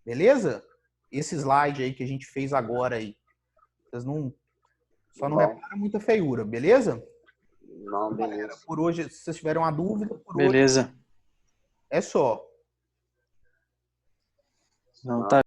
beleza? Esse slide aí que a gente fez agora aí. Vocês não... Só não reparam muita feiura, beleza? Não, beleza. Por hoje, se vocês tiverem uma dúvida, Beleza. hoje é só. Não, tá